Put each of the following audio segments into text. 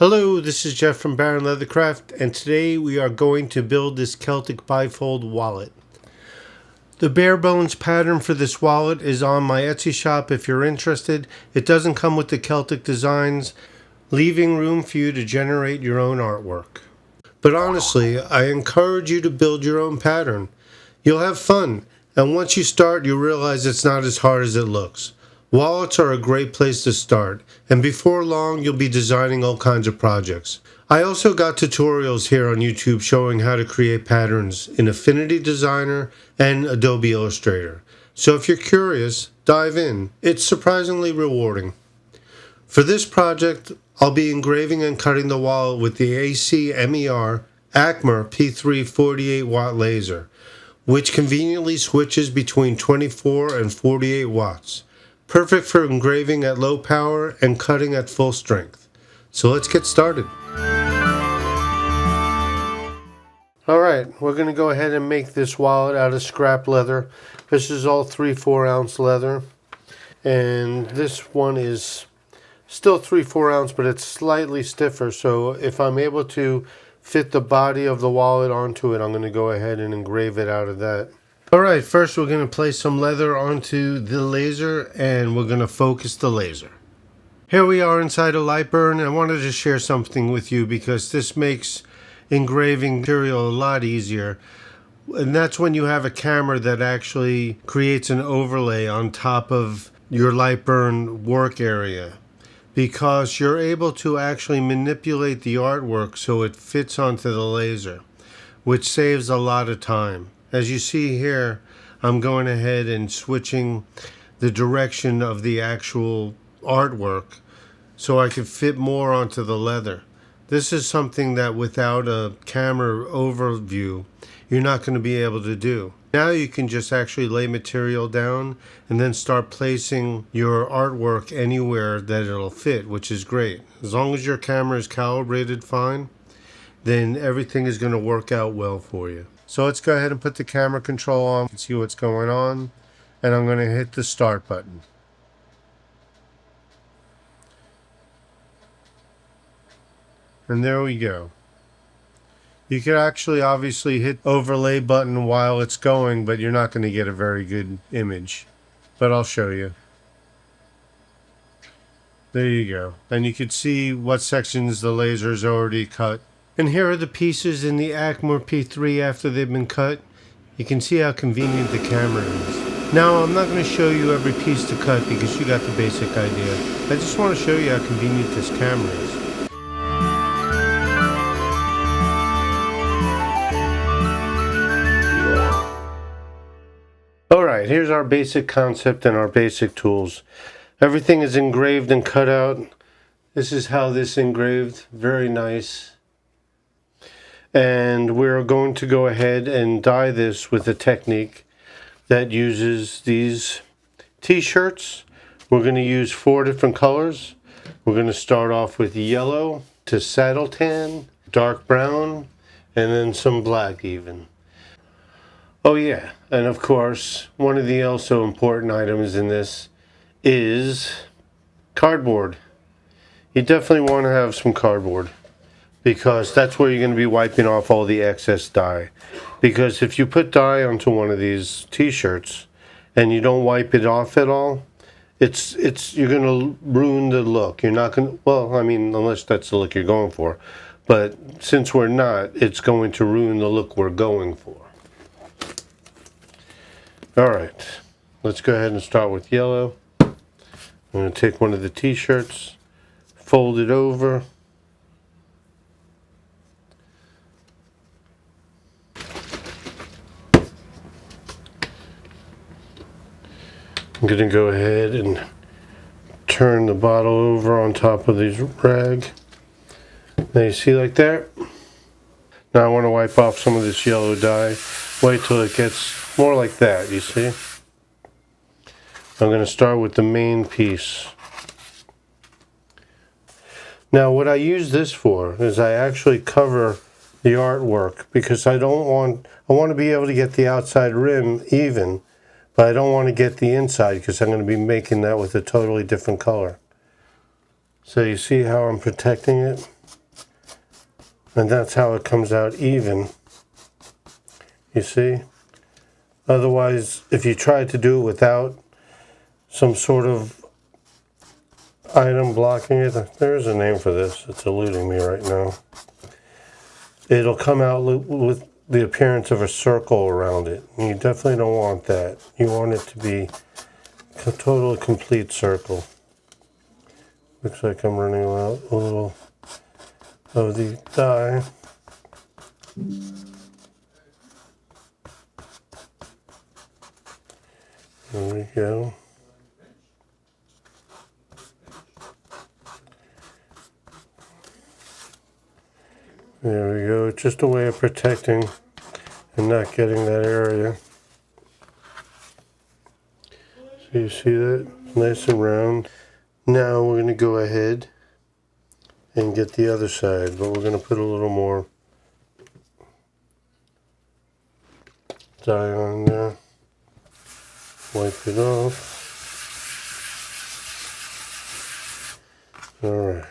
Hello, this is Jeff from Baron Leathercraft, and today we are going to build this Celtic bifold wallet. The bare bones pattern for this wallet is on my Etsy shop if you're interested. It doesn't come with the Celtic designs, leaving room for you to generate your own artwork. But honestly, I encourage you to build your own pattern. You'll have fun, and once you start, you realize it's not as hard as it looks. Wallets are a great place to start, and before long you'll be designing all kinds of projects. I also got tutorials here on YouTube showing how to create patterns in Affinity Designer and Adobe Illustrator. So if you're curious, dive in. It's surprisingly rewarding. For this project, I'll be engraving and cutting the wallet with the ACMER P3 48 watt laser, which conveniently switches between 24 and 48 watts. Perfect for engraving at low power and cutting at full strength. So let's get started. Alright, we're going to go ahead and make this wallet out of scrap leather. This is all 3/4 ounce leather. And this one is still 3/4 ounce, but it's slightly stiffer. So if I'm able to fit the body of the wallet onto it, I'm going to go ahead and engrave it out of that. Alright, first we're going to place some leather onto the laser and we're going to focus the laser. Here we are inside of Lightburn. I wanted to share something with you because this makes engraving material a lot easier. And that's when you have a camera that actually creates an overlay on top of your Lightburn work area, because you're able to actually manipulate the artwork so it fits onto the laser, which saves a lot of time. As you see here, I'm going ahead and switching the direction of the actual artwork so I can fit more onto the leather. This is something that without a camera overview, you're not going to be able to do. Now you can just actually lay material down and then start placing your artwork anywhere that it'll fit, which is great. As long as your camera is calibrated fine, then everything is going to work out well for you. So let's go ahead and put the camera control on and see what's going on. And I'm going to hit the start button. And there we go. You could actually obviously hit overlay button while it's going, but you're not going to get a very good image. But I'll show you. There you go. And you can see what sections the laser's already cut. And here are the pieces in the ACMER P3 after they've been cut. You can see how convenient the camera is. Now I'm not going to show you every piece to cut because you got the basic idea. I just want to show you how convenient this camera is. Alright, here's our basic concept and our basic tools. Everything is engraved and cut out. This is how this engraved. Very nice. And we're going to go ahead and dye this with a technique that uses these t-shirts. We're going to use 4 different colors. We're going to start off with yellow to saddle tan, dark brown, and then some black even. Oh yeah, and of course, one of the also important items in this is cardboard. You definitely want to have some cardboard, because that's where you're going to be wiping off all the excess dye. Because if you put dye onto one of these t-shirts and you don't wipe it off at all, you're going to ruin the look. You're not going to, well, I mean, unless that's the look you're going for. But since we're not, it's going to ruin the look we're going for. Alright, let's go ahead and start with yellow. I'm going to take one of the t-shirts, fold it over. I'm going to go ahead and turn the bottle over on top of this rag. Now you see like that? Now I want to wipe off some of this yellow dye. Wait till it gets more like that, you see? I'm going to start with the main piece. Now what I use this for is I actually cover the artwork because I want to be able to get the outside rim even, but I don't want to get the inside because I'm going to be making that with a totally different color. So you see how I'm protecting it? And that's how it comes out even. You see? Otherwise, if you try to do it without some sort of item blocking it, there's a name for this, it's eluding me right now. It'll come out with the appearance of a circle around it. And you definitely don't want that. You want it to be a total complete circle. Looks like I'm running out a little of the dye. There we go. There we go. It's just a way of protecting and not getting that area. So you see that? Nice and round. Now we're going to go ahead and get the other side, but we're going to put a little more dye on there. Wipe it off. Alright.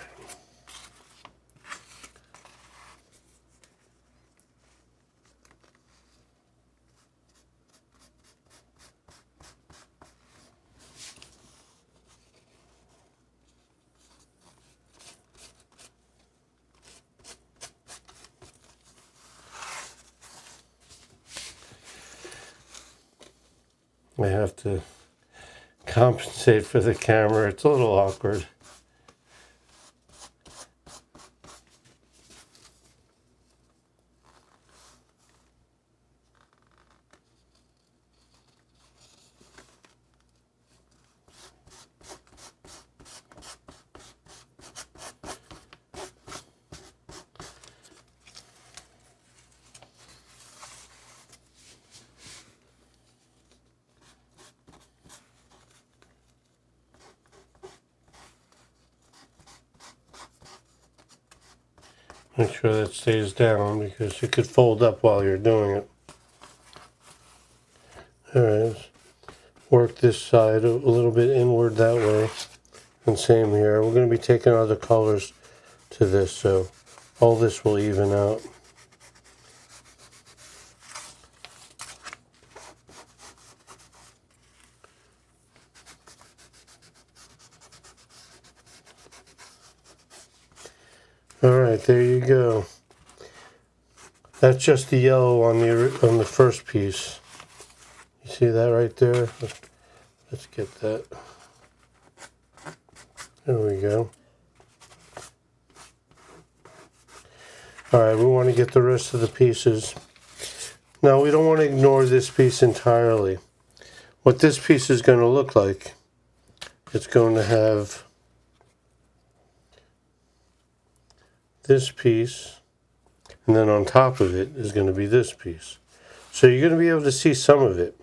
I have to compensate for the camera. It's a little awkward. Make sure that stays down because it could fold up while you're doing it. Alright, work this side a little bit inward that way. And same here. We're going to be taking other colors to this, so all this will even out. Alright, there you go. That's just the yellow on the first piece. You see that right there? Let's get that. There we go. Alright, we want to get the rest of the pieces. Now we don't want to ignore this piece entirely. What this piece is going to look like, it's going to have this piece, and then on top of it is going to be this piece. So you're going to be able to see some of it.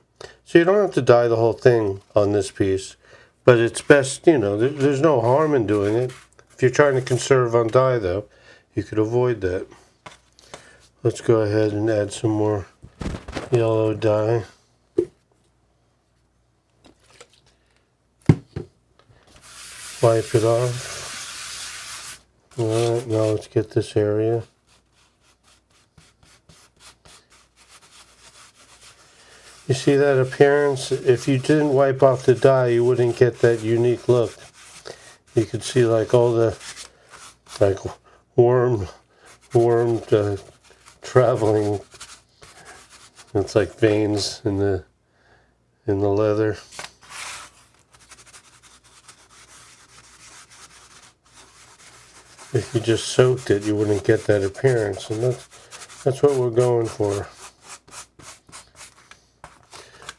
So you don't have to dye the whole thing on this piece, but it's best, you know, there's no harm in doing it. If you're trying to conserve on dye though, you could avoid that. Let's go ahead and add some more yellow dye. Wipe it off. Alright, now let's get this area. You see that appearance? If you didn't wipe off the dye, you wouldn't get that unique look. You could see like all the like worm traveling. It's like veins in the leather. If you just soaked it, you wouldn't get that appearance, and that's what we're going for.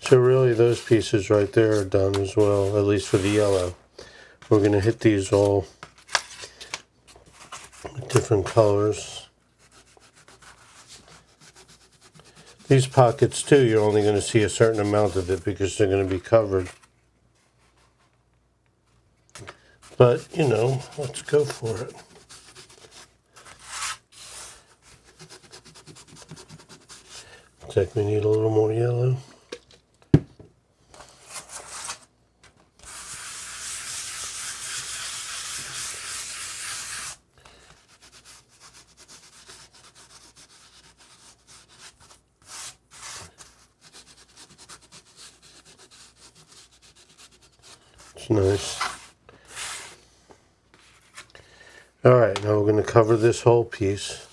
So really those pieces right there are done as well, at least for the yellow. We're going to hit these all with different colors. These pockets too, you're only going to see a certain amount of it because they're going to be covered. But, you know, let's go for it. Looks like we need a little more yellow. That's nice. Alright, now we're going to cover this whole piece.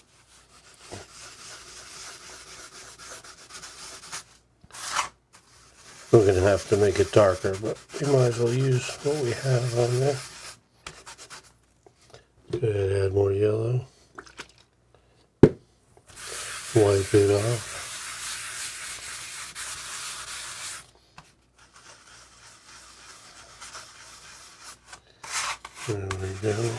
We're going to have to make it darker, but we might as well use what we have on there. Go ahead and add more yellow. Wipe it off. There we go.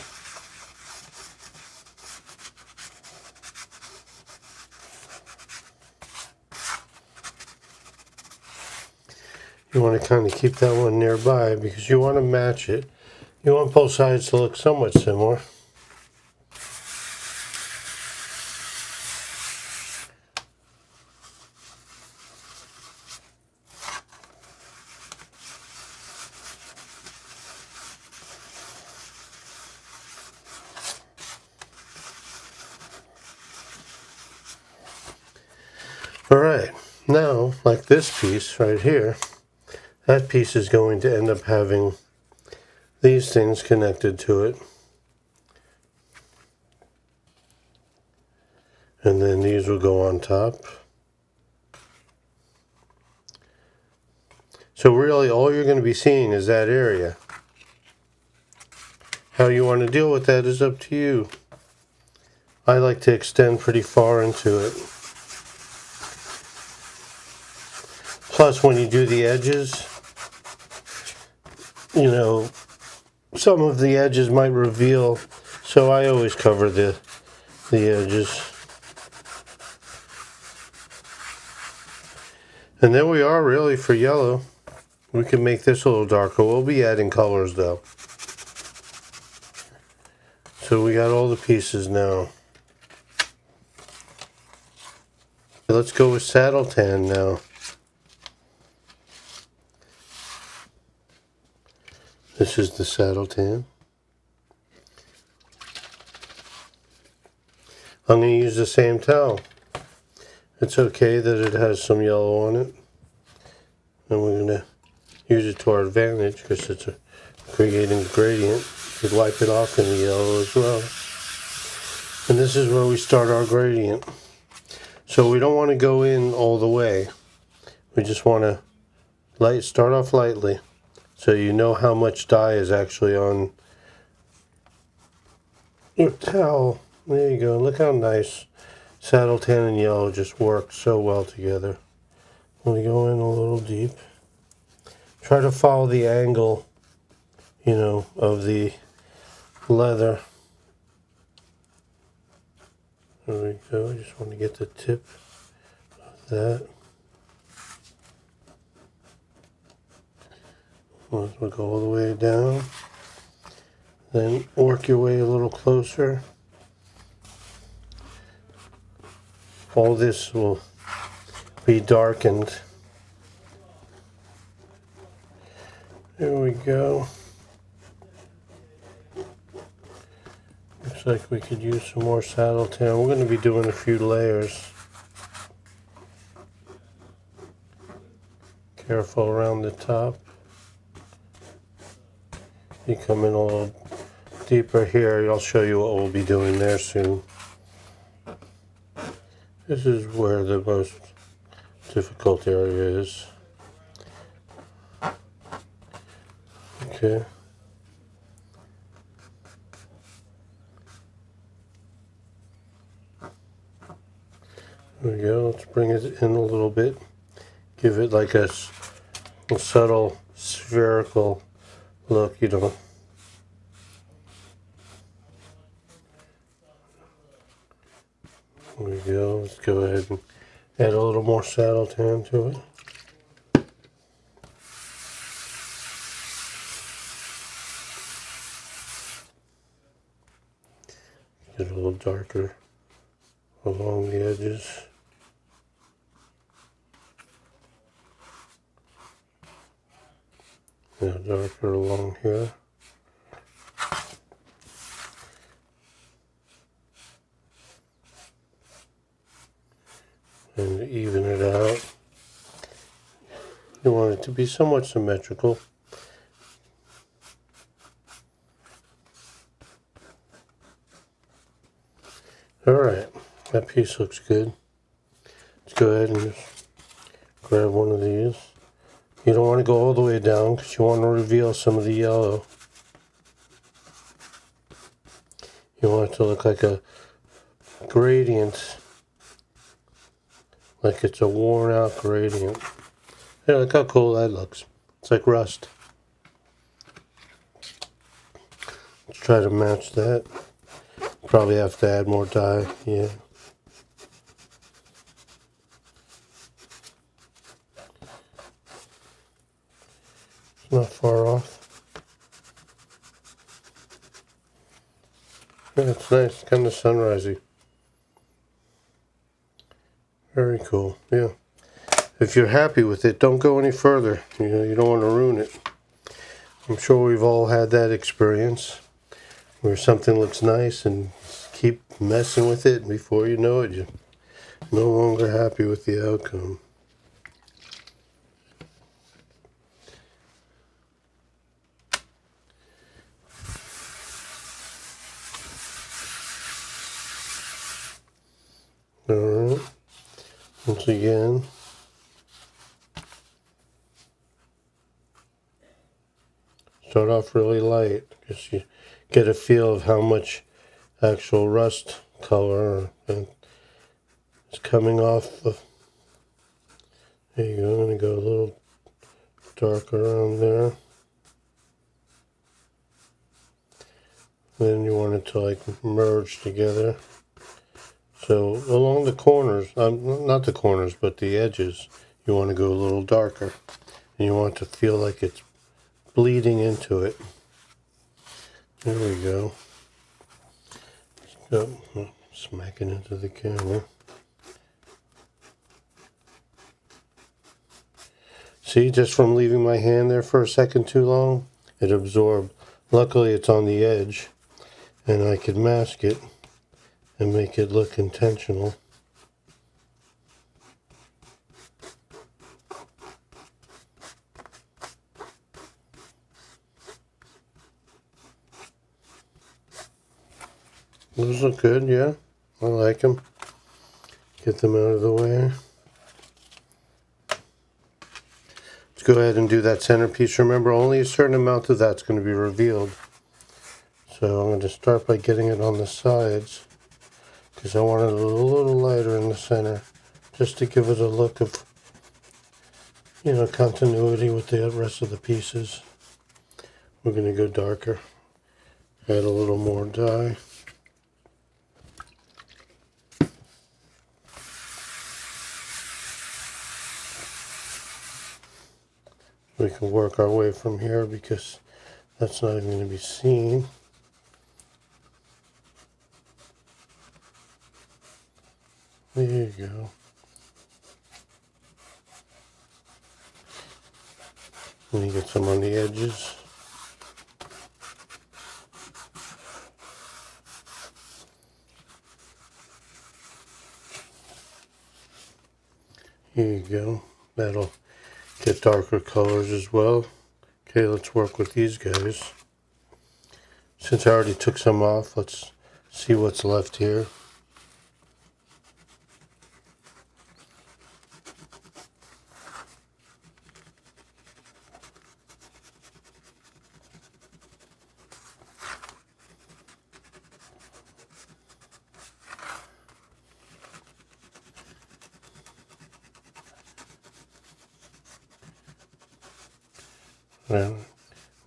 You want to kind of keep that one nearby because you want to match it. You want both sides to look somewhat similar. Alright, now like this piece right here, that piece is going to end up having these things connected to it. And then these will go on top. So really all you're going to be seeing is that area. How you want to deal with that is up to you. I like to extend pretty far into it. Plus when you do the edges, you know, some of the edges might reveal, so I always cover the edges. And there we are really for yellow. We can make this a little darker. We'll be adding colors though. So we got all the pieces now. Let's go with saddle tan now. This is the saddle tan. I'm going to use the same towel. It's okay that it has some yellow on it. And we're going to use it to our advantage because it's creating a gradient. You could wipe it off in the yellow as well. And this is where we start our gradient. So we don't want to go in all the way. We just want to start off lightly. So you know how much dye is actually on your towel. There you go. Look how nice saddle tan and yellow just work so well together. We go in a little deep. Try to follow the angle, you know, of the leather. There we go. I just want to get the tip of that. We'll go all the way down. Then work your way a little closer. All this will be darkened. There we go. Looks like we could use some more saddle tan. We're going to be doing a few layers. Careful around the top. You come in a little deeper here, I'll show you what we'll be doing there soon. This is where the most difficult area is. Okay. There we go, let's bring it in a little bit. Give it like a subtle spherical look, you know. There we go. Let's go ahead and add a little more saddle tan to it. Get a little darker along the edges. Now darker along here. And even it out. You want it to be somewhat symmetrical. Alright, that piece looks good. Let's go ahead and just grab one of these. You don't want to go all the way down because you want to reveal some of the yellow. You want it to look like a gradient, like it's a worn out gradient. Yeah, look how cool that looks. It's like rust. Let's try to match that. Probably have to add more dye, yeah. It's not far off. Yeah, it's nice, kind of sunrisey. Very cool, yeah. If you're happy with it, don't go any further. You know, you don't want to ruin it. I'm sure we've all had that experience where something looks nice and keep messing with it, and before you know it, you're no longer happy with the outcome. Alright, once again, start off really light, just you get a feel of how much actual rust color is coming off. There you go, I'm going to go a little darker around there. Then you want it to like merge together. So along the corners, not the corners, but the edges, you want to go a little darker. And you want to feel like it's bleeding into it. There we go. Oh, smacking into the camera. See, just from leaving my hand there for a second too long, it absorbed. Luckily it's on the edge, and I could mask it and make it look intentional. Those look good, yeah. I like them. Get them out of the way. Let's go ahead and do that centerpiece. Remember, only a certain amount of that's going to be revealed. So I'm going to start by getting it on the sides, because I want it a little lighter in the center, just to give it a look of, you know, continuity with the rest of the pieces. We're going to go darker, add a little more dye. We can work our way from here because that's not even going to be seen. There you go. And you get some on the edges. Here you go. That'll get darker colors as well. Okay, let's work with these guys. Since I already took some off, let's see what's left here.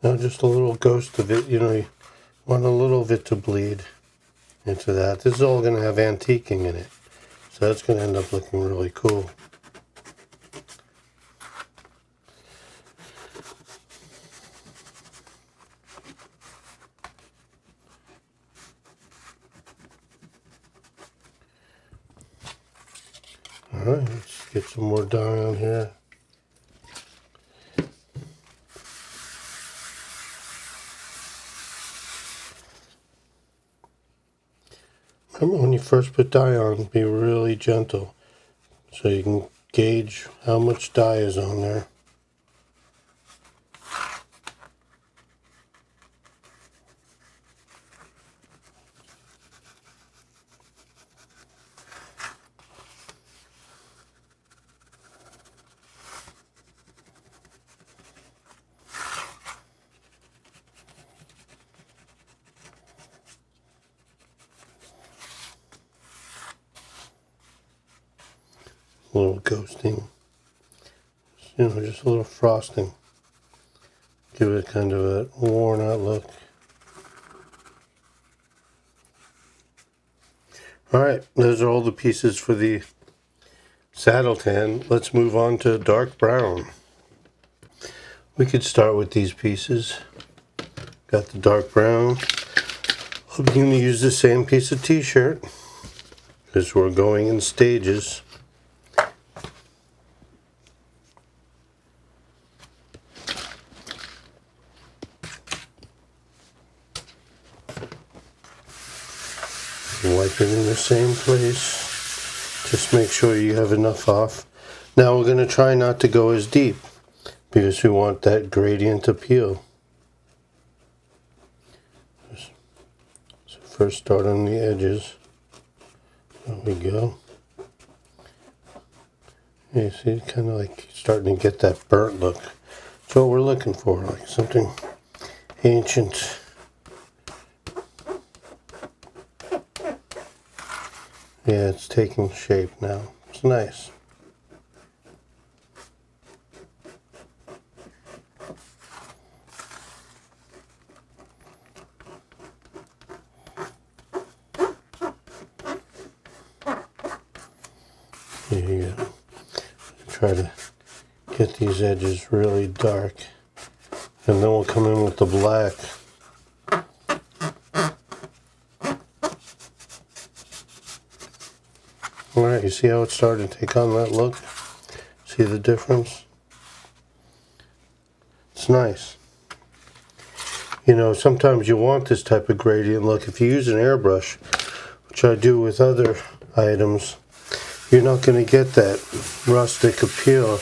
Now just a little ghost of it, you know, you want a little of it to bleed into that. This is all going to have antiquing in it, so that's going to end up looking really cool. Alright, let's get some more dye on here. Remember, when you first put dye on, be really gentle so you can gauge how much dye is on there. A little ghosting. You know, just a little frosting. Give it kind of a worn out look. Alright, those are all the pieces for the saddle tan. Let's move on to dark brown. We could start with these pieces. Got the dark brown. I'm going to use the same piece of t-shirt because we're going in stages. Wipe it in the same place. Just make sure you have enough off. Now we're going to try not to go as deep because we want that gradient appeal. So first start on the edges. There we go. You see, kind of like starting to get that burnt look. That's what we're looking for, like something ancient. Yeah, it's taking shape now. It's nice. Here you go. Try to get these edges really dark, and then we'll come in with the black. Alright, you see how it's starting to take on that look? See the difference? It's nice. You know, sometimes you want this type of gradient look. If you use an airbrush, which I do with other items, you're not going to get that rustic appeal.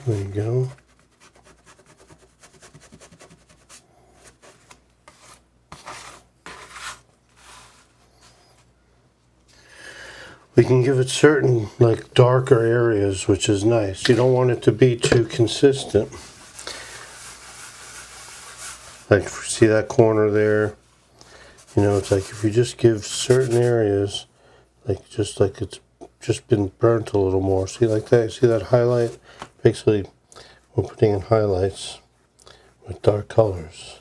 There you go. We can give it certain like darker areas, which is nice. You don't want it to be too consistent. Like, see that corner there? You know, it's like if you just give certain areas, like just like it's just been burnt a little more. See like that? See that highlight? Basically, we're putting in highlights with dark colors.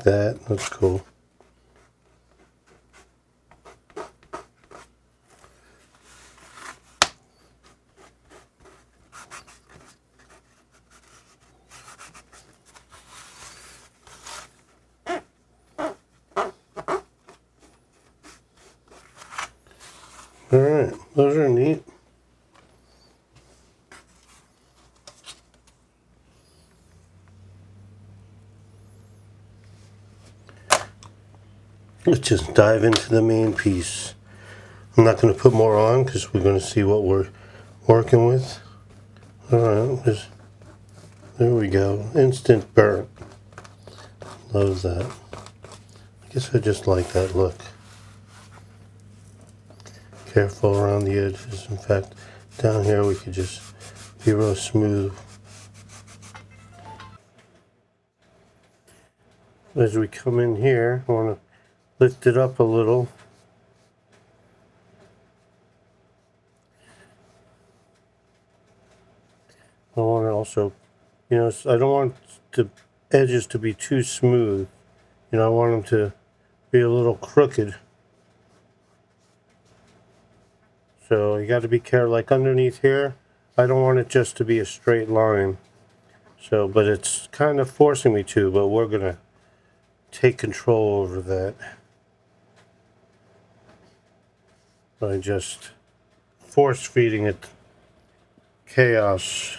That looks cool. Alright, those are neat. Let's just dive into the main piece. I'm not going to put more on because we're going to see what we're working with. Alright, there we go. Instant burnt. Love that. I guess I just like that look. Careful around the edges. In fact, down here we could just be real smooth. As we come in here, I want to lift it up a little. I want to also, you know, I don't want the edges to be too smooth. You know, I want them to be a little crooked. So you got to be careful, like underneath here, I don't want it just to be a straight line. So, but it's kind of forcing me to, but we're going to take control over that by just force feeding it chaos.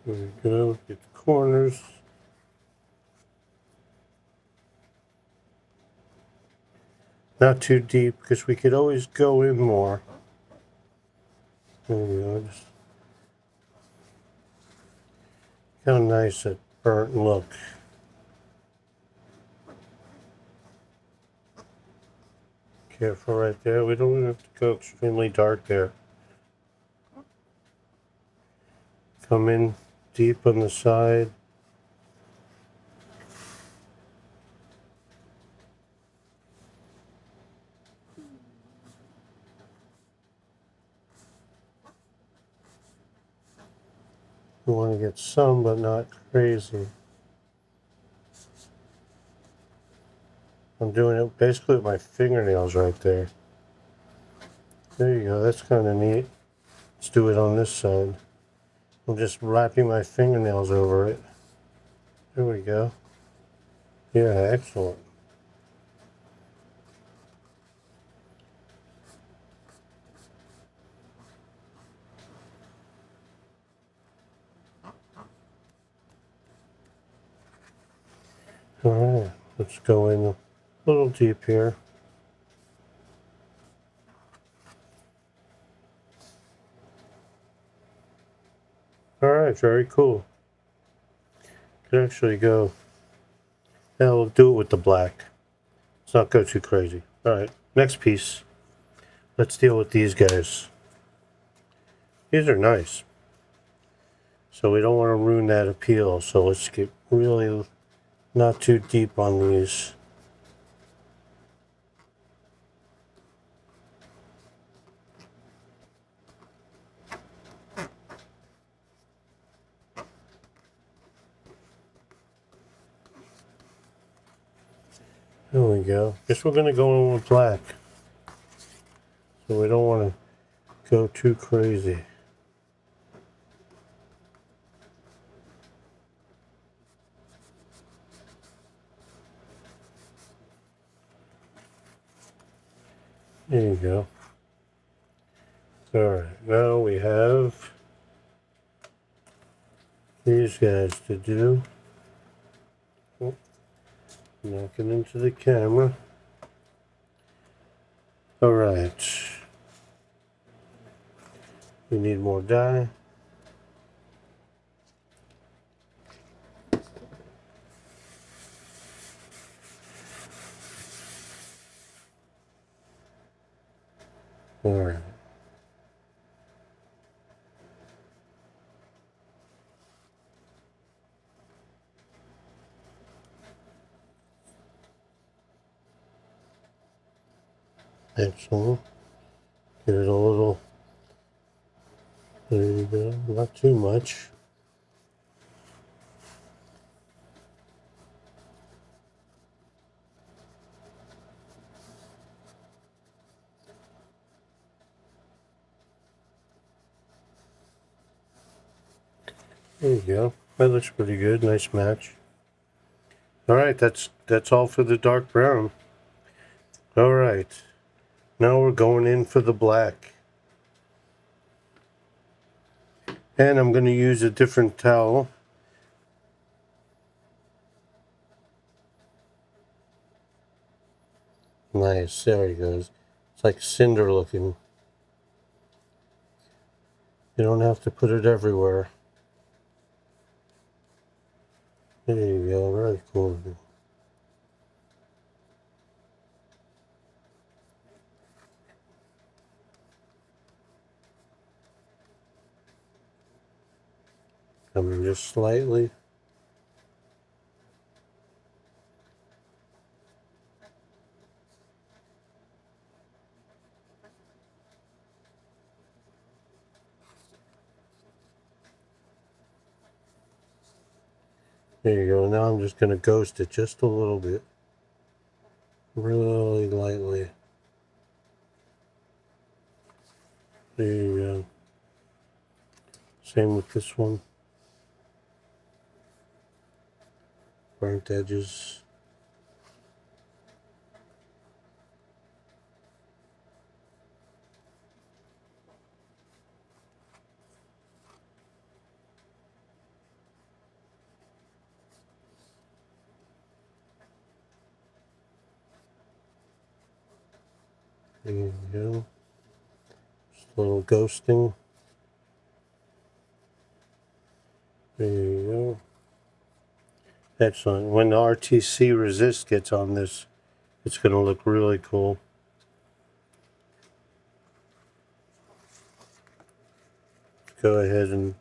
There we go, get the corners. Not too deep, because we could always go in more. There we go. Just how nice that burnt look. Careful right there. We don't have to go extremely dark there. Come in deep on the side. We want to get some, but not crazy. I'm doing it basically with my fingernails right there. There you go, that's kind of neat. Let's do it on this side. I'm just wrapping my fingernails over it. There we go. Yeah, excellent. Alright, let's go in a little deep here. Alright, very cool. Could actually go, yeah, we'll do it with the black. Let's not go too crazy. Alright, next piece. Let's deal with these guys. These are nice. So we don't want to ruin that appeal, so let's get really not too deep on these. There we go. Guess we're going to go in with black. So we don't want to go too crazy. There you go. Alright, now we have these guys to do. Oh, knocking into the camera. Alright. We need more dye. Alright. Excellent. Get it a little, there you go, not too much. There you go. That looks pretty good. Nice match. Alright, that's all for the dark brown. Alright. Now we're going in for the black. And I'm going to use a different towel. Nice, there he goes. It's like cinder looking. You don't have to put it everywhere. There you go, very cool. Coming just slightly. There you go. Now I'm just going to ghost it just a little bit. Really lightly. There you go. Same with this one. Burnt edges. There you go. Just a little ghosting. There you go. Excellent. When the RTC resist gets on this, it's going to look really cool. Let's go ahead and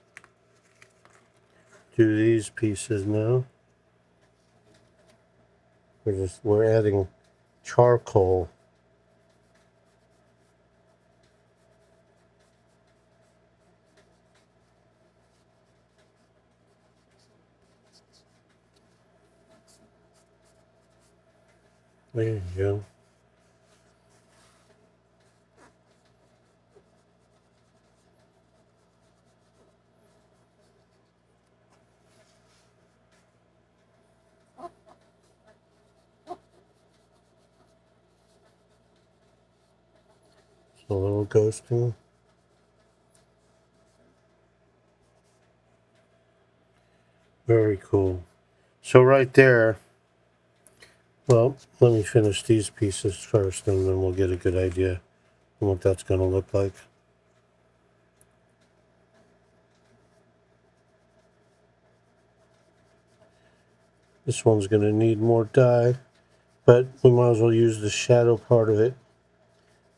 do these pieces now. We're adding charcoal. There you go. Just a little ghosting. Very cool. So right there, well, let me finish these pieces first and then we'll get a good idea of what that's going to look like. This one's going to need more dye, but we might as well use the shadow part of it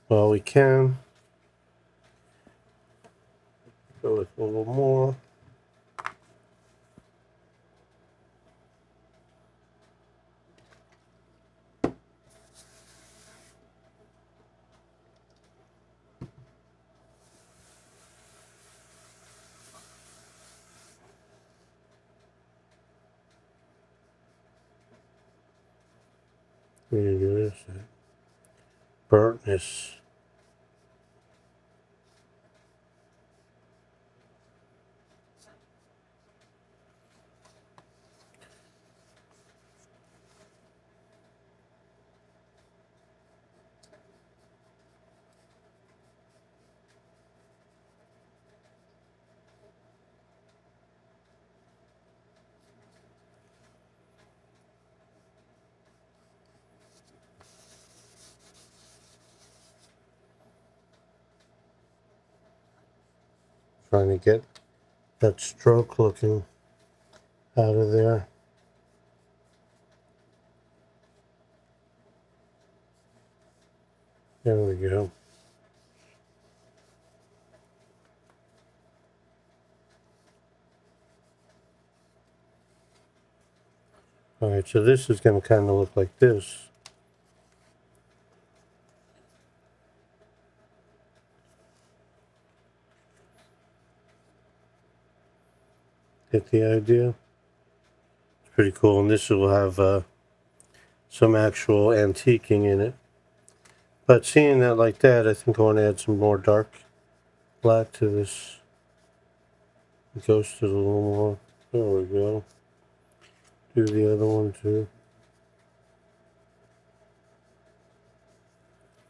while we can. Go with a little more. There you go, there's that burntness. Trying to get that stroke looking out of there. There we go. Alright, so this is going to kind of look like this. Get the idea? It's pretty cool, and this will have some actual antiquing in it. But seeing that like that, I think I want to add some more dark black to this. Ghost it a little more. There we go. Do the other one too.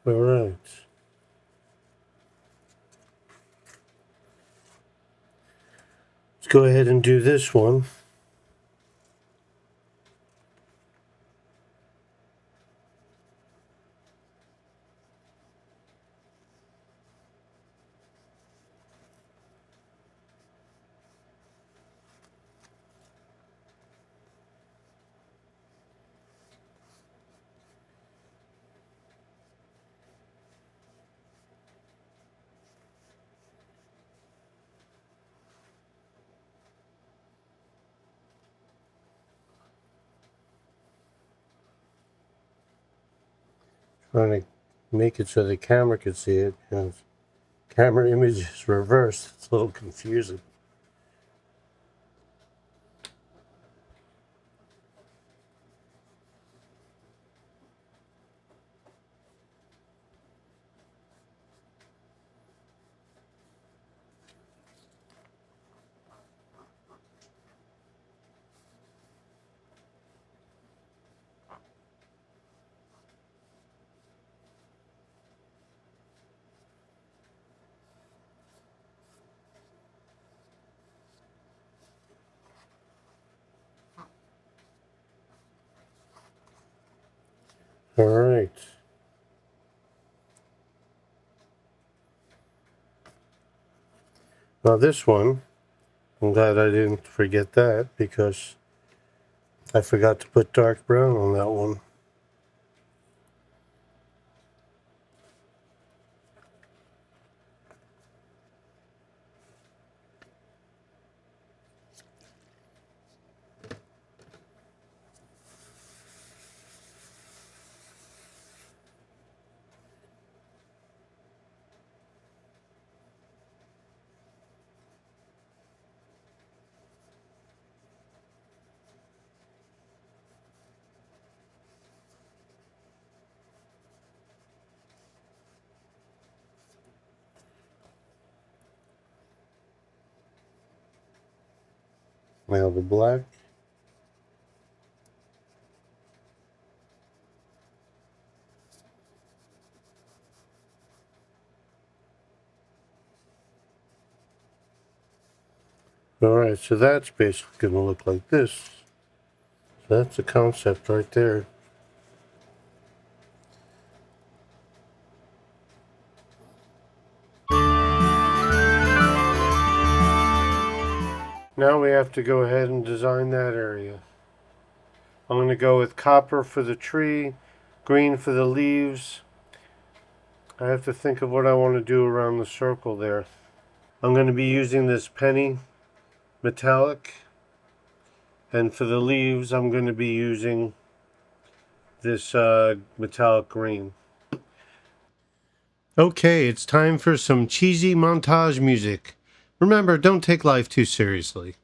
Alright. Let's go ahead and do this one. Trying to make it so the camera could see it, and camera image is reversed. It's a little confusing. Alright. Now this one, I'm glad I didn't forget that because I forgot to put dark brown on that one. Now the black. Alright, so that's basically going to look like this. So that's the concept right there. Now we have to go ahead and design that area. I'm going to go with copper for the tree, green for the leaves. I have to think of what I want to do around the circle there. I'm going to be using this penny metallic, and for the leaves I'm going to be using this metallic green. Okay, it's time for some cheesy montage music. Remember, don't take life too seriously.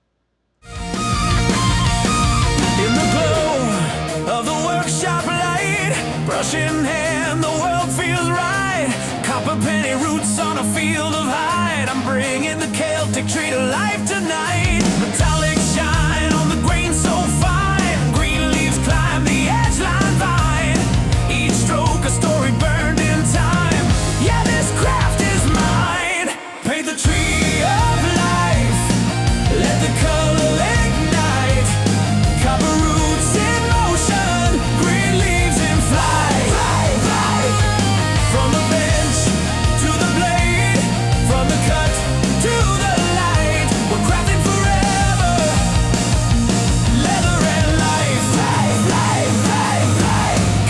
In the glow of the workshop light, brush in hand, the world feels right. Copper penny roots on a field of hide. I'm bringing the Celtic tree to life tonight. Metallic shine on the grain so fine. Green leaves climb the edge line vine. Each stroke a story burned in time. Yeah, this craft is mine. Paint the tree of life. Let the color ignite. Copper roots in motion. Green leaves in flight. From the bench to the blade. From the cut to the light. We're crafting forever. Leather and life.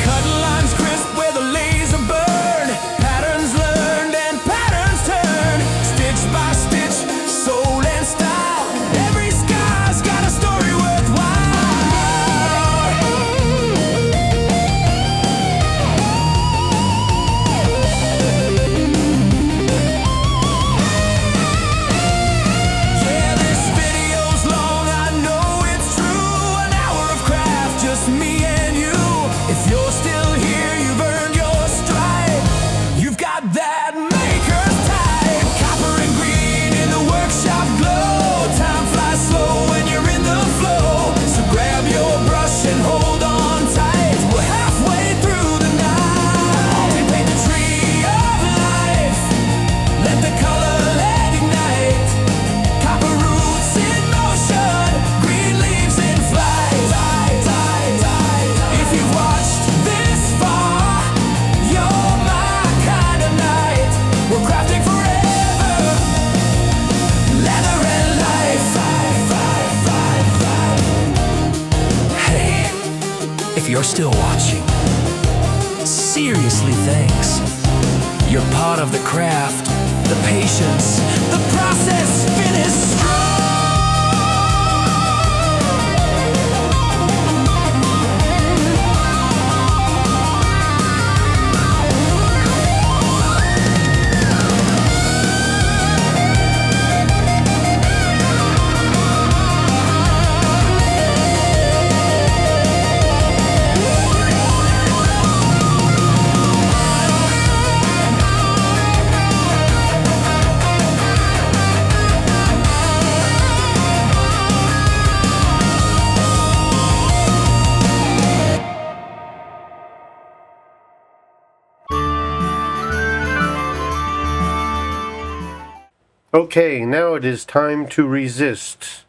Cut lines crisp where the laser burn. Patterns learned and patterns turn. Stitch by stitch, soul and style. Every scar's got a story worthwhile. Yeah, this video's long, I know it's true. An hour of craft, just me and you. If you're still here, you've earned your stride. You've got that maker's type. Copper and green in the workshop glow. Time flies slow when you're in the flow. So grab your brush and hold on tight. We're halfway through the night. We paint the tree of life. Let the color ignite. Copper roots in motion. Green leaves in flight. If you've watched this far, you're my kind of night. We're crafting forever. Leather and life. Hey, if you're still watching, seriously thanks. You're part of the craft, the patience, the process finished strong. Okay, now it is time to resist.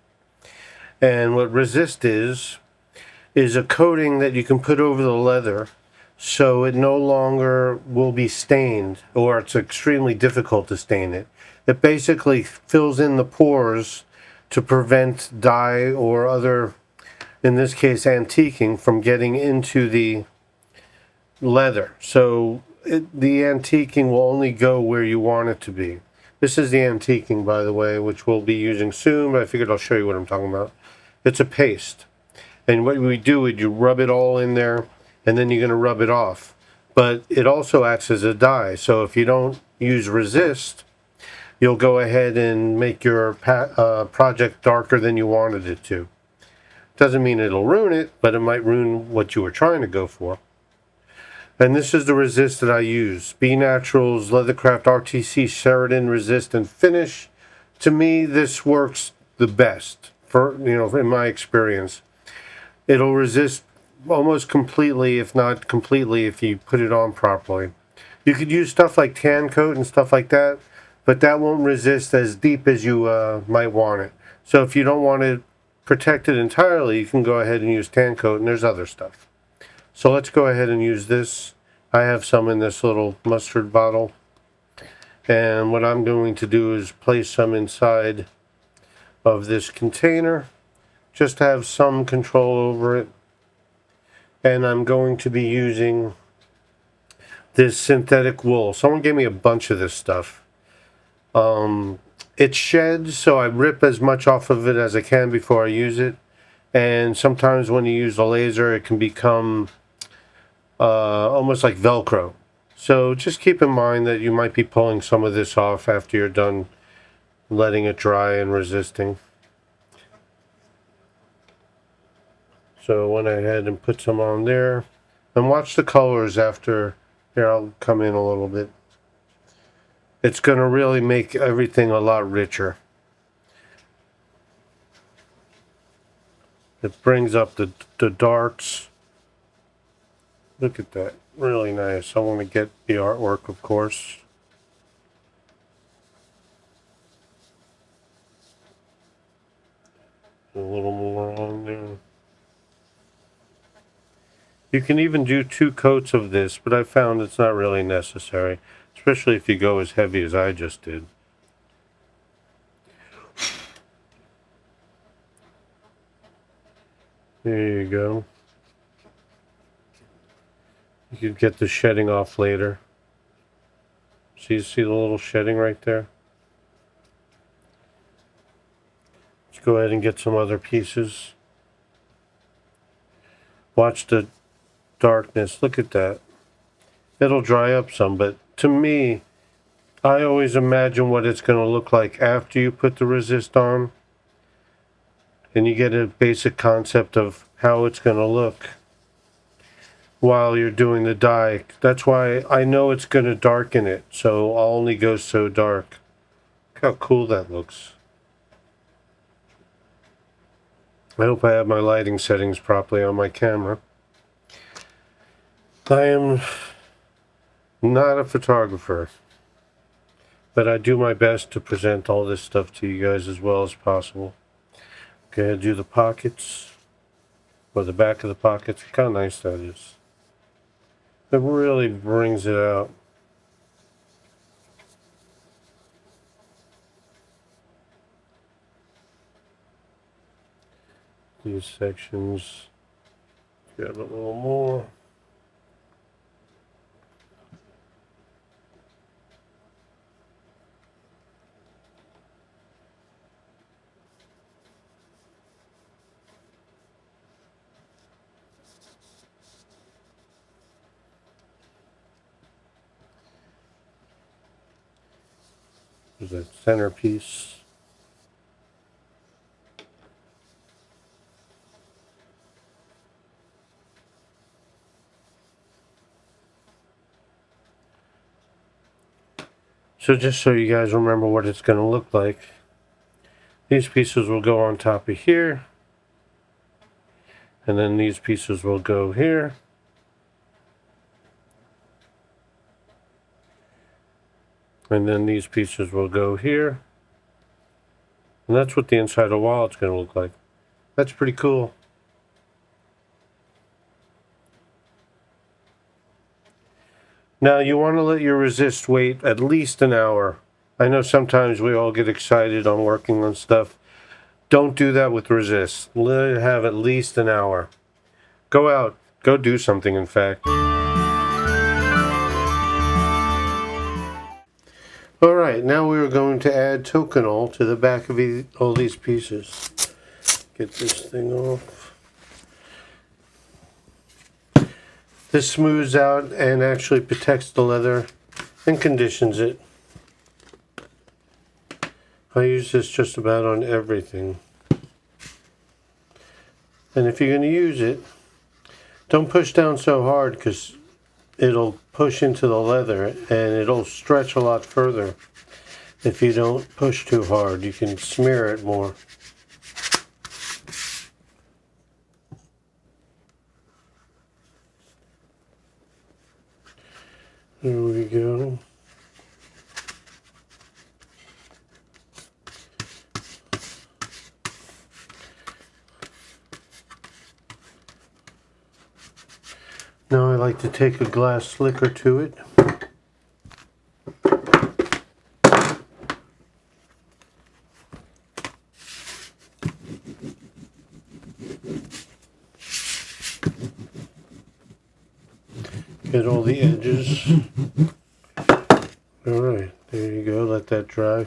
And what resist is a coating that you can put over the leather so it no longer will be stained, or it's extremely difficult to stain it. It basically fills in the pores to prevent dye or other, in this case antiquing, from getting into the leather. So the antiquing will only go where you want it to be. This is the antiquing, by the way, which we'll be using soon, but I figured I'll show you what I'm talking about. It's a paste. And what we do is you rub it all in there, and then you're going to rub it off. But it also acts as a dye. So if you don't use resist, you'll go ahead and make your project darker than you wanted it to. Doesn't mean it'll ruin it, but it might ruin what you were trying to go for. And this is the resist that I use. B Naturals Leathercraft RTC Sheridan Resist and Finish. To me, this works the best, for, you know, in my experience. It'll resist almost completely, if not completely, if you put it on properly. You could use stuff like tan coat and stuff like that, but that won't resist as deep as you might want it. So if you don't want to protect it entirely, you can go ahead and use tan coat, and there's other stuff. So let's go ahead and use this. I have some in this little mustard bottle. And what I'm going to do is place some inside of this container, just to have some control over it. And I'm going to be using this synthetic wool. Someone gave me a bunch of this stuff. It sheds, so I rip as much off of it as I can before I use it. And sometimes when you use a laser, it can become almost like Velcro. So just keep in mind that you might be pulling some of this off after you're done letting it dry and resisting. So I went ahead and put some on there. And watch the colors after. Here, I'll come in a little bit. It's going to really make everything a lot richer. It brings up the darks. Look at that. Really nice. I want to get the artwork, of course. A little more on there. You can even do 2 coats of this, but I found it's not really necessary, especially if you go as heavy as I just did. There you go. You could get the shedding off later. See the little shedding right there? Let's go ahead and get some other pieces. Watch the darkness. Look at that. It'll dry up some, but to me, I always imagine what it's going to look like after you put the resist on, and you get a basic concept of how it's going to look while you're doing the dye. That's why I know it's going to darken it, so I'll only go so dark. Look how cool that looks. I hope I have my lighting settings properly on my camera. I am not a photographer, but I do my best to present all this stuff to you guys as well as possible. Go ahead and do the pockets, or the back of the pockets. Look how nice that is. It really brings it out. These sections, grab a little more. There's that centerpiece. So just so you guys remember what it's going to look like, these pieces will go on top of here, and then these pieces will go here. And then these pieces will go here. And that's what the inside of the wallet's going to look like. That's pretty cool. Now you want to let your resist wait at least an hour. I know sometimes we all get excited on working on stuff. Don't do that with resist. Let it have at least an hour. Go out. Go do something, in fact. Alright, now we're going to add Tokonole to the back of all these pieces. Get this thing off. This smooths out and actually protects the leather and conditions it. I use this just about on everything. And if you're going to use it, don't push down so hard because it'll push into the leather and it'll stretch a lot further. If you don't push too hard, you can smear it more. There we go. Now I like to take a glass slicker to it. Get all the edges. Alright, there you go, let that dry.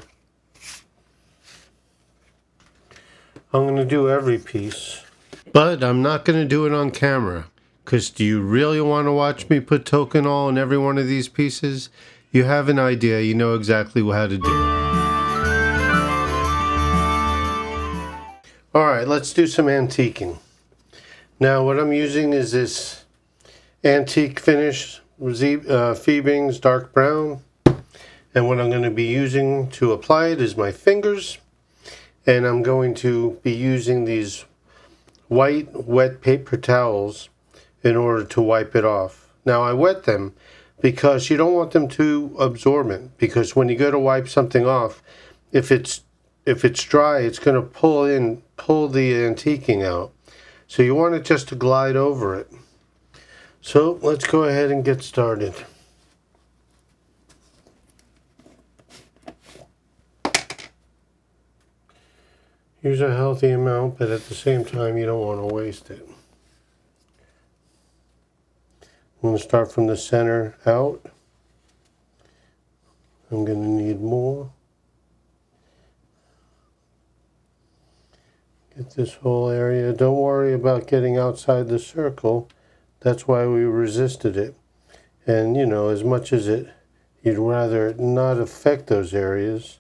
I'm going to do every piece, but I'm not going to do it on camera. Because do you really want to watch me put Tokonole in every one of these pieces? You have an idea, you know exactly how to do it. Alright, let's do some antiquing. Now what I'm using is this antique finish Fiebings dark brown. And what I'm going to be using to apply it is my fingers. And I'm going to be using these white wet paper towels in order to wipe it off. Now I wet them because you don't want them too absorbent, because when you go to wipe something off, if it's dry, it's going to pull the antiquing out. So you want it just to glide over it. So let's go ahead and get started. Use a healthy amount, but at the same time you don't want to waste it. I'm going to start from the center out. I'm going to need more. Get this whole area. Don't worry about getting outside the circle. That's why we resisted it. And you know, as much as you'd rather not affect those areas,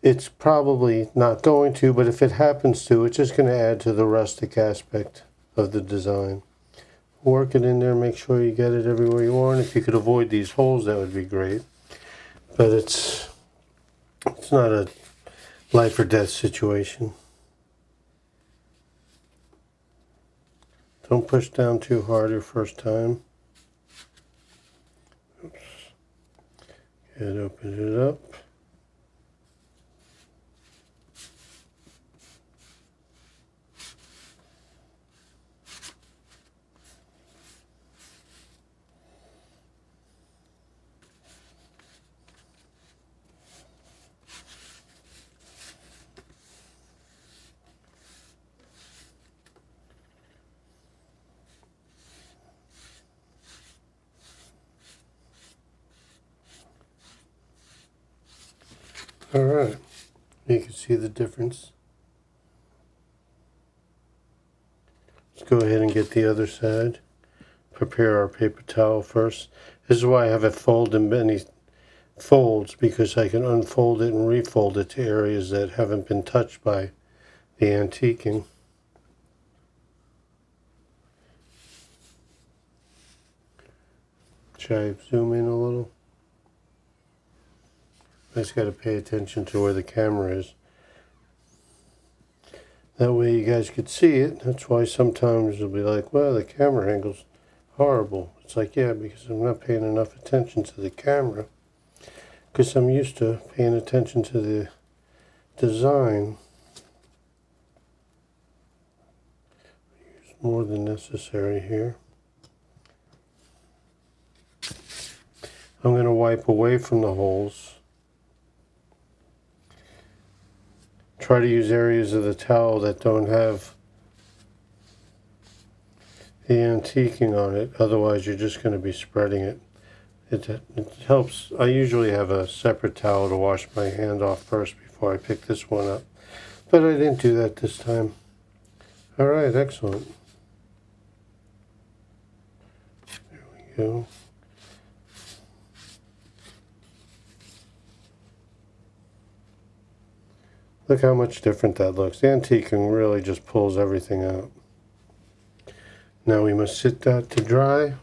it's probably not going to, but if it happens to, it's just going to add to the rustic aspect of the design. Work it in there, make sure you get it everywhere you want. If you could avoid these holes, that would be great. But it's not a life or death situation. Don't push down too hard your first time. Oops. And open it up. Alright, you can see the difference. Let's go ahead and get the other side. Prepare our paper towel first. This is why I have it fold in many folds, because I can unfold it and refold it to areas that haven't been touched by the antiquing. Should I zoom in a little? I just got to pay attention to where the camera is. That way you guys could see it. That's why sometimes you'll be like, well, the camera angle's horrible. It's like, yeah, because I'm not paying enough attention to the camera. Because I'm used to paying attention to the design. Use more than necessary here. I'm going to wipe away from the holes. Try to use areas of the towel that don't have the antiquing on it, otherwise you're just going to be spreading it. It helps. I usually have a separate towel to wash my hand off first before I pick this one up, but I didn't do that this time. Alright, excellent. There we go. Look how much different that looks. The antiquing really just pulls everything out. Now we must sit that to dry.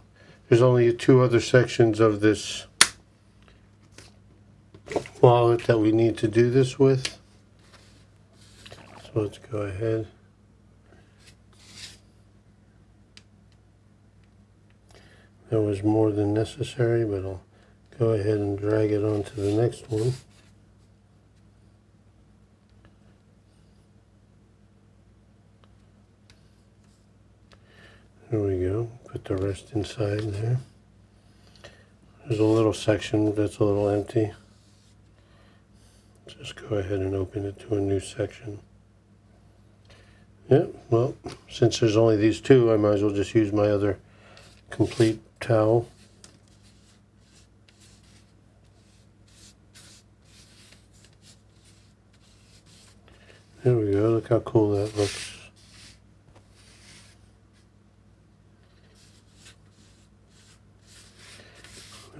There's only 2 other sections of this wallet that we need to do this with. So let's go ahead. That was more than necessary, but I'll go ahead and drag it onto the next one. There we go. Put the rest inside there. There's a little section that's a little empty. Just go ahead and open it to a new section. Yeah, well, since there's only these 2, I might as well just use my other complete towel. There we go. Look how cool that looks.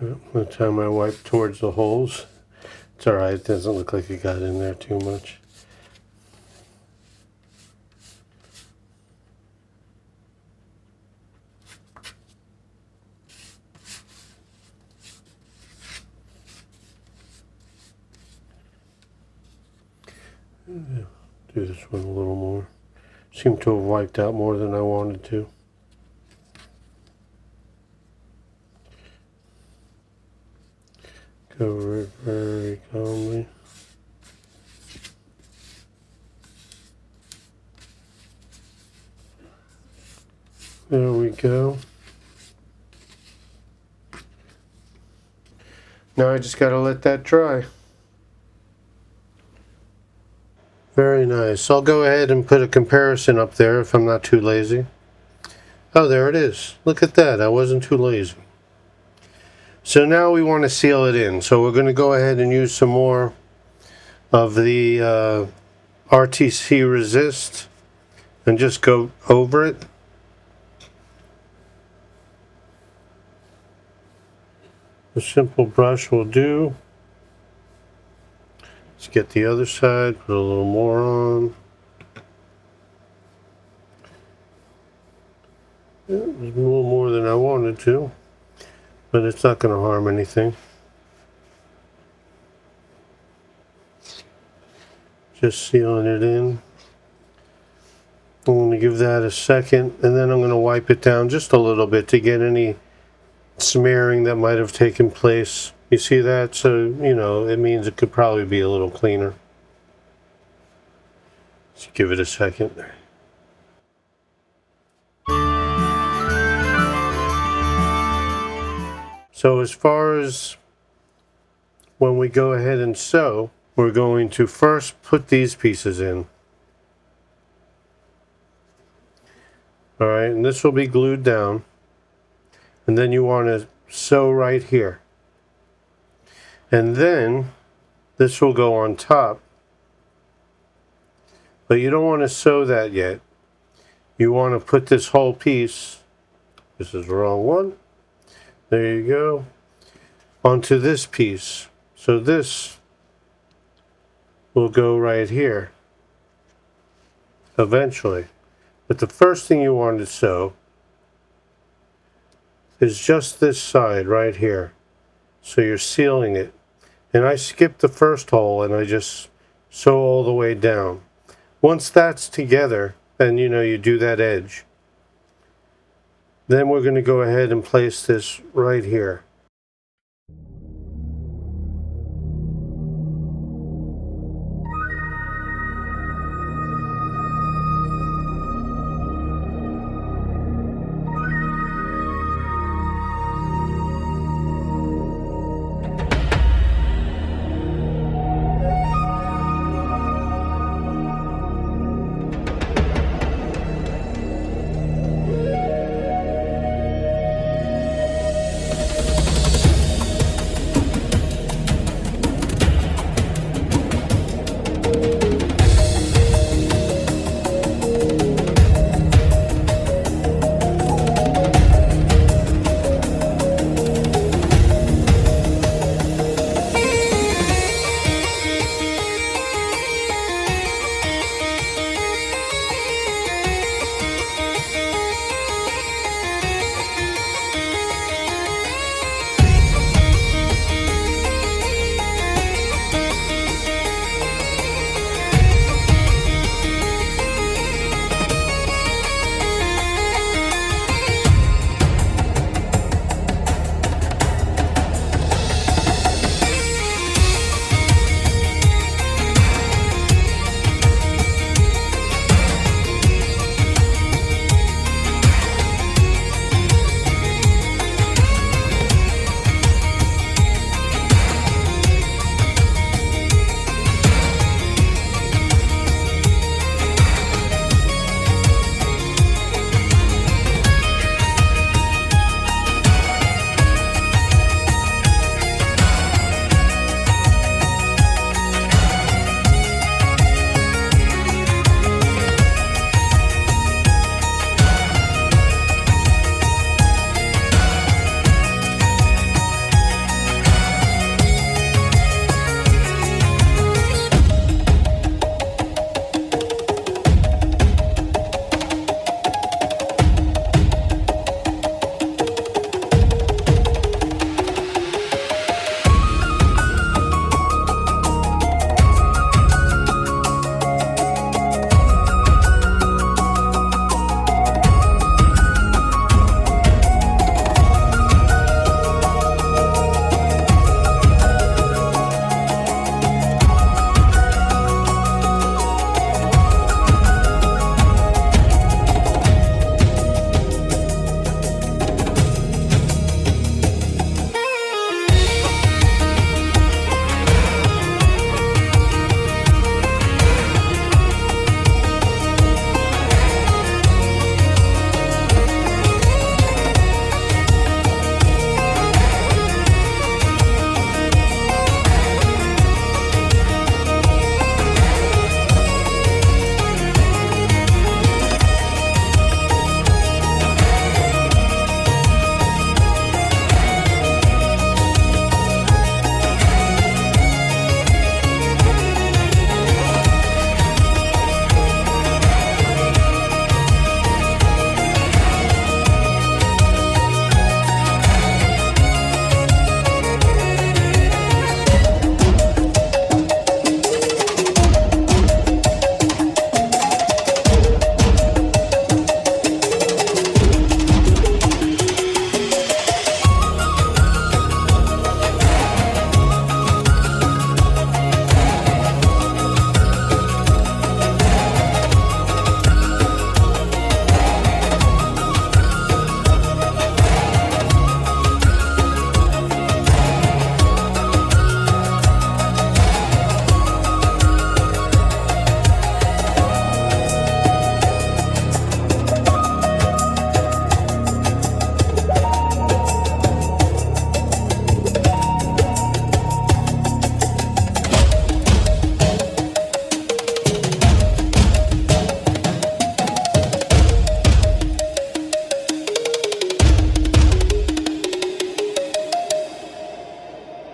By the time I wipe towards the holes, it's alright, it doesn't look like it got in there too much. Do this one a little more. Seem to have wiped out more than I wanted to. Cover it very calmly. There we go. Now I just got to let that dry. Very nice. I'll go ahead and put a comparison up there if I'm not too lazy. Oh, there it is. Look at that. I wasn't too lazy. So now we want to seal it in. So we're going to go ahead and use some more of the RTC Resist and just go over it. A simple brush will do. Let's get the other side, put a little more on. Yeah, it was a little more than I wanted to, but it's not going to harm anything. Just sealing it in. I'm going to give that a second, and then I'm going to wipe it down just a little bit to get any smearing that might have taken place. You see that? So, you know, it means it could probably be a little cleaner. Let's give it a second. So as far as when we go ahead and sew, we're going to first put these pieces in. Alright, and this will be glued down. And then you want to sew right here. And then this will go on top. But you don't want to sew that yet. You want to put this whole piece, this is the wrong one, there you go, onto this piece. So this will go right here eventually. But the first thing you want to sew is just this side right here. So you're sealing it. And I skipped the first hole and I just sew all the way down. Once that's together, then you know you do that edge. Then we're going to go ahead and place this right here.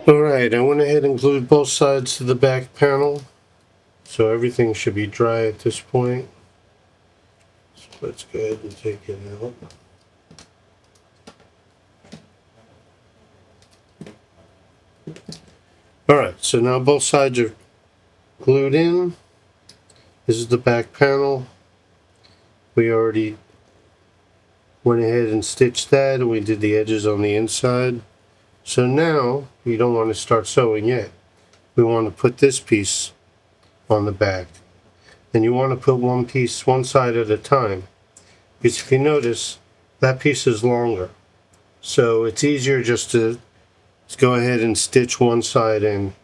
Alright, I went ahead and glued both sides to the back panel, so everything should be dry at this point. So let's go ahead and take it out. Alright, so now both sides are glued in. This is the back panel. We already went ahead and stitched that, and we did the edges on the inside. So now, you don't want to start sewing yet. We want to put this piece on the back. And you want to put one piece one side at a time. Because if you notice, that piece is longer. So it's easier just to go ahead and stitch one side in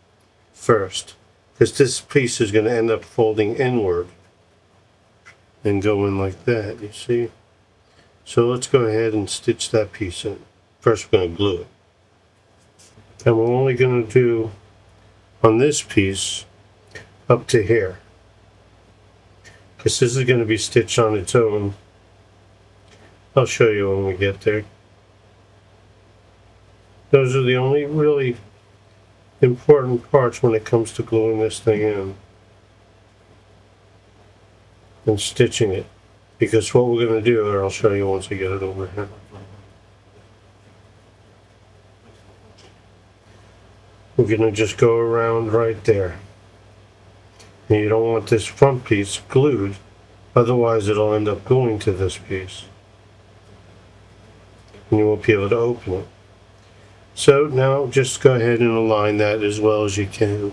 first. Because this piece is going to end up folding inward and go in like that, you see? So let's go ahead and stitch that piece in. First we're going to glue it. And we're only going to do on this piece up to here. Because this is going to be stitched on its own. I'll show you when we get there. Those are the only really important parts when it comes to gluing this thing in and stitching it. Because what we're going to do, or I'll show you once I get it over here. We're going to just go around right there. And you don't want this front piece glued, otherwise it'll end up going to this piece. And you won't be able to open it. So now just go ahead and align that as well as you can.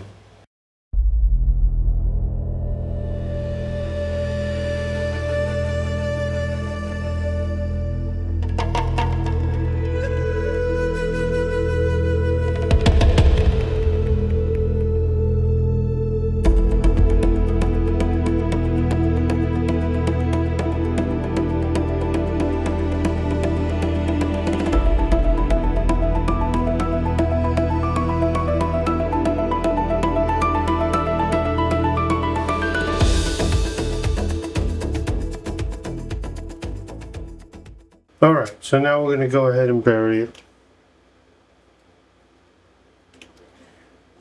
Alright, so now we're going to go ahead and bury it.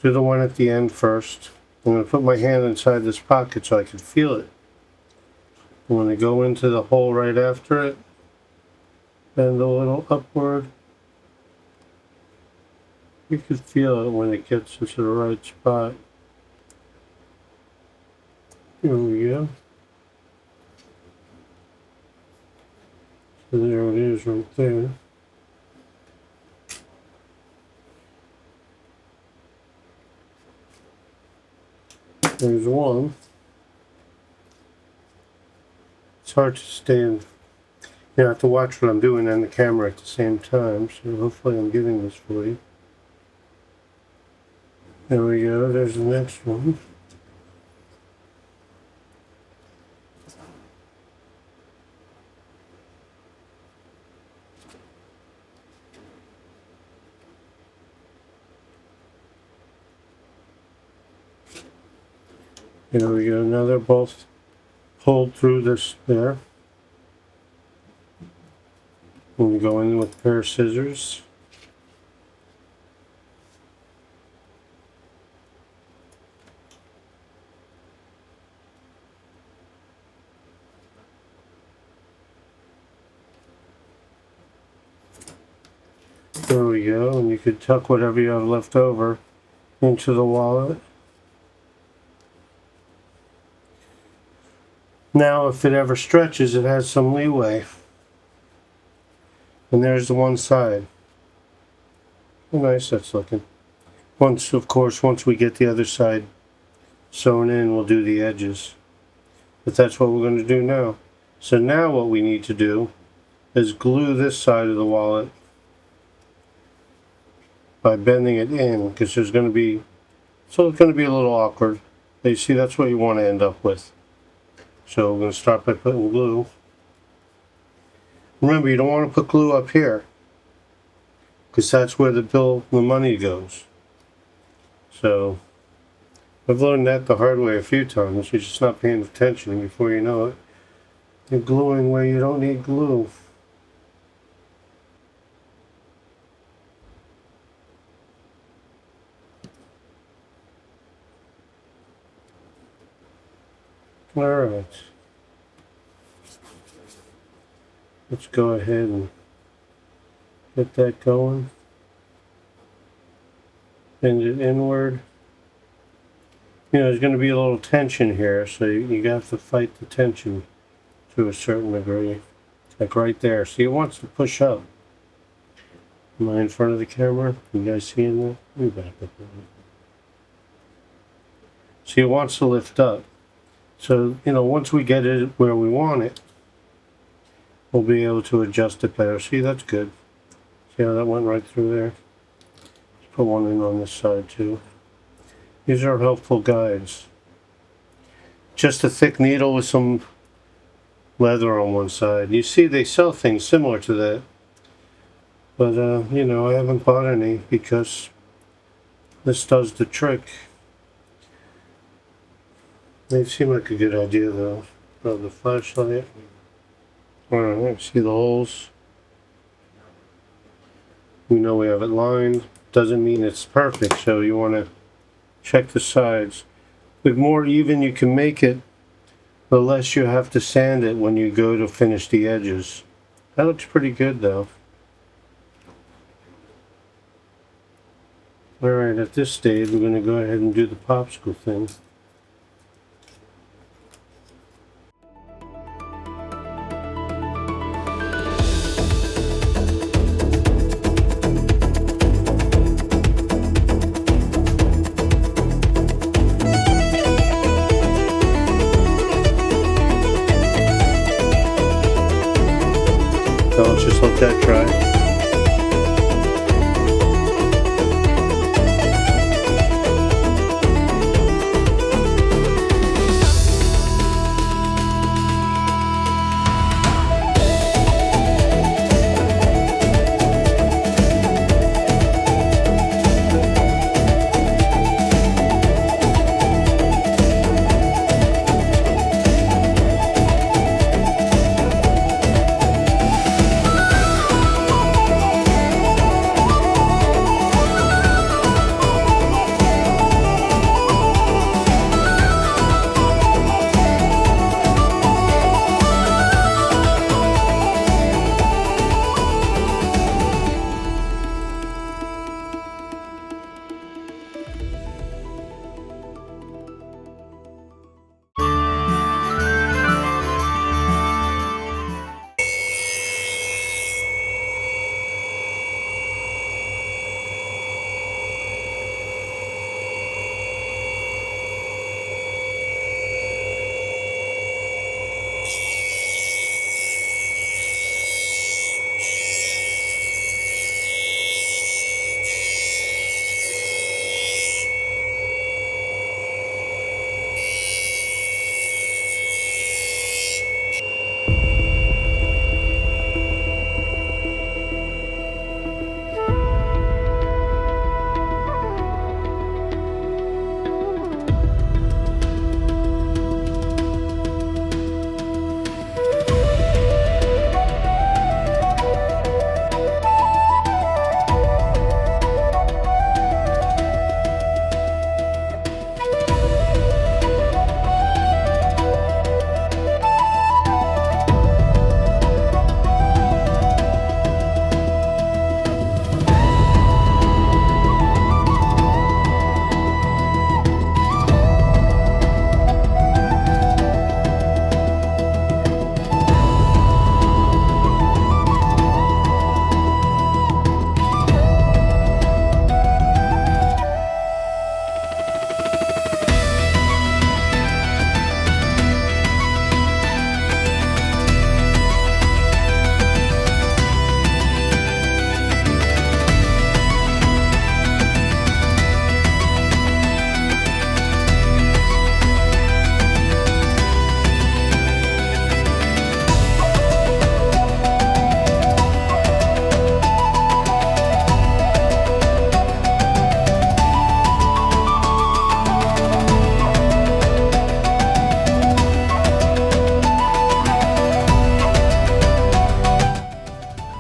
Do the one at the end first. I'm going to put my hand inside this pocket so I can feel it. I'm going to go into the hole right after it. Bend a little upward. You can feel it when it gets into the right spot. Here we go. So there it is right there. There's one. It's hard to stand. You have to watch what I'm doing on the camera at the same time, so hopefully I'm getting this for you. There we go, there's the next one. There we go, now they're both pulled through this there. And we go in with a pair of scissors. There we go, and you could tuck whatever you have left over into the wallet. Now if it ever stretches, it has some leeway. And there's the one side. How nice that's looking. Once we get the other side sewn in, we'll do the edges. But that's what we're going to do now. So now what we need to do is glue this side of the wallet by bending it in, because there's going to be, so it's going to be a little awkward. But you see, that's what you want to end up with. So we're going to start by putting glue. Remember, you don't want to put glue up here, because that's where the money goes. So I've learned that the hard way a few times. You're just not paying attention, and before you know it, you're gluing where you don't need glue. Alright. Let's go ahead and get that going. Bend it inward. You know, there's going to be a little tension here, so you have to fight the tension to a certain degree. Like right there. See, it wants to push up. Am I in front of the camera? You guys seeing that? Let me back up. See, it wants to lift up. So, you know, once we get it where we want it, we'll be able to adjust it better. See, that's good. See how that went right through there? Let's put one in on this side too. These are helpful guides. Just a thick needle with some leather on one side. You see, they sell things similar to that. But, you know, I haven't bought any because this does the trick. They seem like a good idea though. Grab the flashlight. Alright, see the holes? We know we have it lined. Doesn't mean it's perfect, so you want to check the sides. The more even you can make it, the less you have to sand it when you go to finish the edges. That looks pretty good though. Alright, at this stage we're going to go ahead and do the popsicle thing. So let's just let that dry.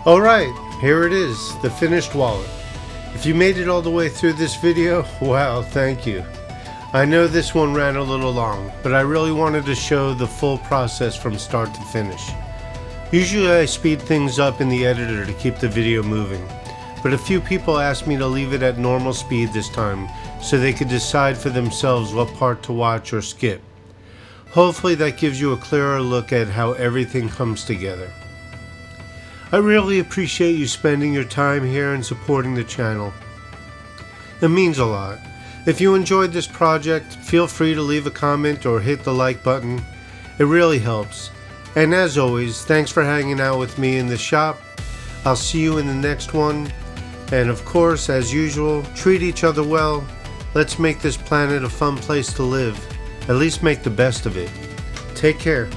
Alright, here it is, the finished wallet. If you made it all the way through this video, wow, thank you. I know this one ran a little long, but I really wanted to show the full process from start to finish. Usually I speed things up in the editor to keep the video moving, but a few people asked me to leave it at normal speed this time so they could decide for themselves what part to watch or skip. Hopefully that gives you a clearer look at how everything comes together. I really appreciate you spending your time here and supporting the channel. It means a lot. If you enjoyed this project, feel free to leave a comment or hit the like button. It really helps. And as always, thanks for hanging out with me in the shop. I'll see you in the next one. And of course, as usual, treat each other well. Let's make this planet a fun place to live. At least make the best of it. Take care.